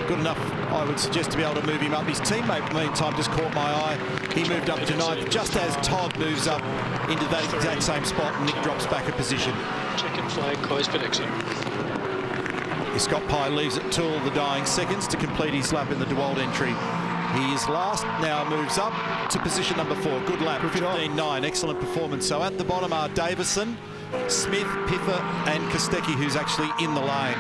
good enough, I would suggest, to be able to move him up. His teammate, meantime, just caught my eye. He moved up to 9th, just as Todd moves up into that exact same spot, and Nick drops back a position. Checkered flag, closed for exit. Scott Pye leaves it till the dying seconds to complete his lap in the DeWalt entry. He is last, now moves up to position number 4. Good lap, 15.9, excellent performance. So at the bottom are Davison, Smith, Pither and Kostecki, who's actually in the lane.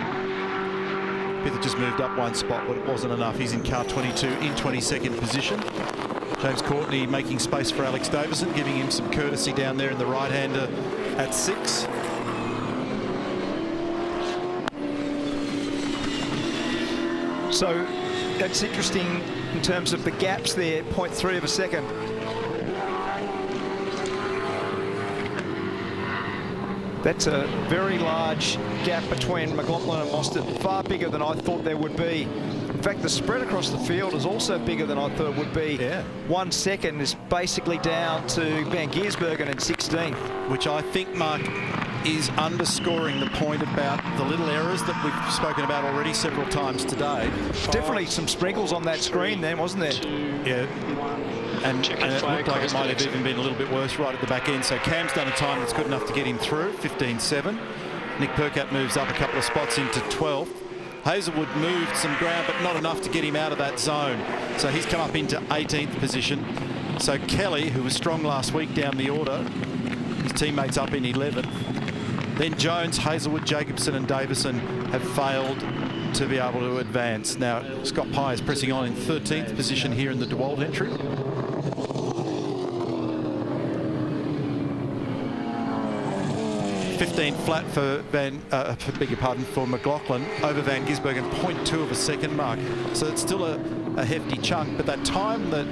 Pither just moved up one spot, but it wasn't enough. He's in car 22 in 22nd position. James Courtney making space for Alex Davison, giving him some courtesy down there in the right-hander at 6. So that's interesting in terms of the gaps there, 0.3 of a second. That's a very large gap between McLaughlin and Mostert, far bigger than I thought there would be. In fact, the spread across the field is also bigger than I thought it would be. Yeah. 1 second is basically down to Van Giersbergen in 16th. Which I think, Mark, is underscoring the point about the little errors that we've spoken about already several times today. Definitely some sprinkles on that screen then, wasn't there? Yeah. And it looked like it might have even been a little bit worse right at the back end. So Cam's done a time that's good enough to get him through, 15.7. Nick Percat moves up a couple of spots into 12th. Hazelwood moved some ground, but not enough to get him out of that zone. So he's come up into 18th position. So Kelly, who was strong last week down the order, his teammates up in 11th. Then Jones, Hazelwood, Jacobson and Davison have failed to be able to advance. Now, Scott Pye is pressing on in 13th position here in the DeWalt entry. 15 flat for for McLaughlin over Van Gisbergen, 0.2 of a second mark. So it's still a hefty chunk, but that time that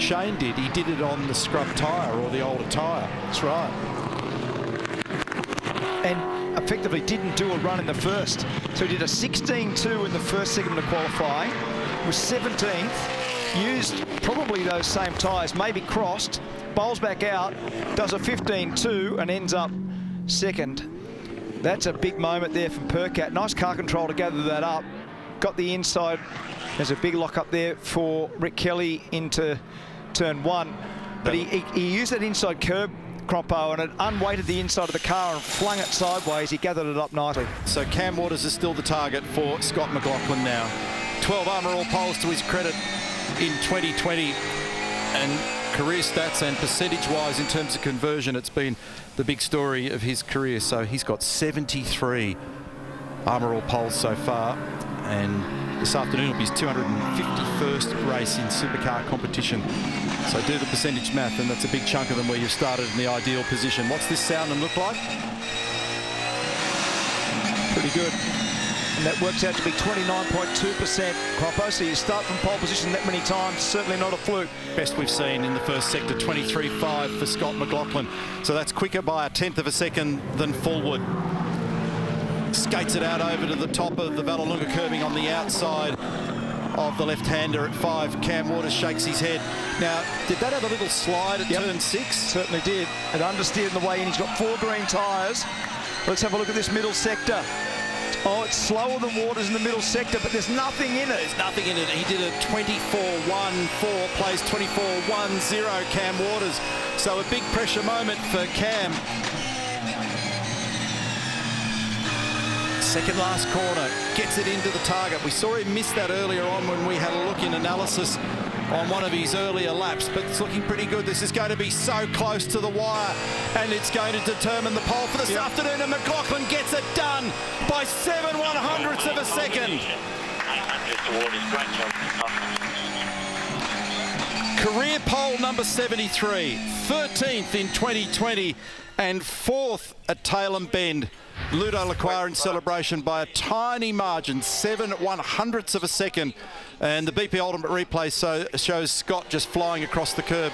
Shane did, he did it on the scrub tyre or the older tyre. That's right. And effectively didn't do a run in the first. So he did a 16.2 in the first segment of qualifying, was 17th, used probably those same tyres, maybe crossed, bowls back out, does a 15.2 and ends up second. That's a big moment there from Percat. Nice car control to gather that up. Got the inside. There's a big lock up there for Rick Kelly into turn 1. But he used that inside curb, Croppo, and it unweighted the inside of the car and flung it sideways. He gathered it up nicely. So Cam Waters is still the target for Scott McLaughlin now. 12 Armour All poles to his credit in 2020. And career stats and percentage-wise in terms of conversion, it's been the big story of his career. So he's got 73 Armour All poles so far. And this afternoon will be his 251st race in supercar competition. So do the percentage math, and that's a big chunk of them where you've started in the ideal position. What's this sound and look like? Pretty good. And that works out to be 29.2%, Croppo. So you start from pole position that many times, certainly not a fluke. Best we've seen in the first sector, 23.5 for Scott McLaughlin. So that's quicker by 1/10 of a second than Fullwood. Skates it out over to the top of the Vallelunga curbing on the outside of the left-hander at 5. Cam Waters shakes his head. Now, did that have a little slide at turn 6? Certainly did. It understeered in the way in. He's got 4 green tyres. Let's have a look at this middle sector. Oh, it's slower than Waters in the middle sector, but there's nothing in it. There's nothing in it. He did a 24.14, placed 24.10, Cam Waters. So a big pressure moment for Cam. Second last corner, gets it into the target. We saw him miss that earlier on when we had a look in analysis on one of his earlier laps, but it's looking pretty good. This is going to be so close to the wire, and it's going to determine the pole for this afternoon, and McLaughlin gets it done by 7/100ths of a second. Career pole number 73, 13th in 2020, and 4th at Tailem Bend. Ludo Lacroix in celebration by a tiny margin, 7/100ths of a second. And the BP Ultimate Replay shows Scott just flying across the curb.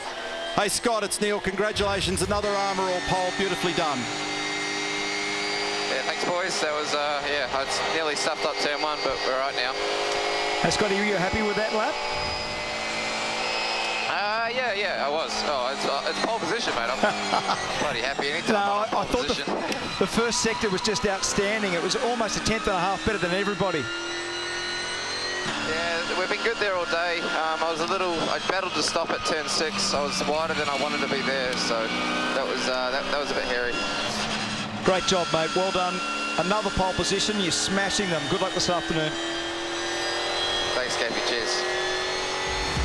Hey Scott, it's Neil. Congratulations, another Armour All pole, beautifully done. Yeah, thanks boys. That was, I nearly stuffed up turn 1, but we're right now. Hey Scotty, are you happy with that lap? Yeah, I was. Oh, it's pole position, mate. I'm bloody happy anytime. No, I thought the first sector was just outstanding. It was almost 1/10 and a half better than everybody. Yeah, we've been good there all day. I battled to stop at turn 6. I was wider than I wanted to be there, so that was a bit hairy. Great job, mate. Well done. Another pole position. You're smashing them. Good luck this afternoon. Thanks, Cappy. Cheers.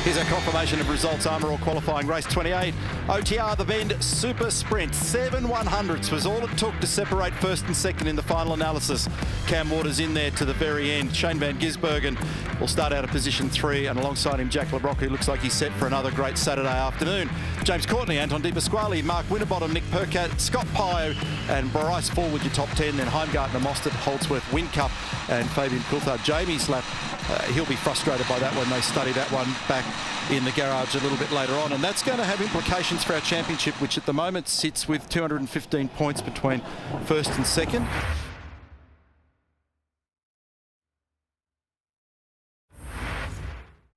Here's our confirmation of results. Armour All qualifying race 28. OTR The Bend Super Sprint. 7 100ths was all it took to separate first and second in the final analysis. Cam Waters in there to the very end. Shane Van Gisbergen will start out of position 3, and alongside him Jack LeBrock, who looks like he's set for another great Saturday afternoon. James Courtney, Anton De Pasquale, Mark Winterbottom, Nick Percat, Scott Pio and Bryce Forward your top 10. Then Heimgartner, Mostert, Holdsworth, Whincup and Fabian Coulthard. Jamie's lap, he'll be frustrated by that when they study that one back in the garage a little bit later on, and that's going to have implications for our championship, which at the moment sits with 215 points between first and second.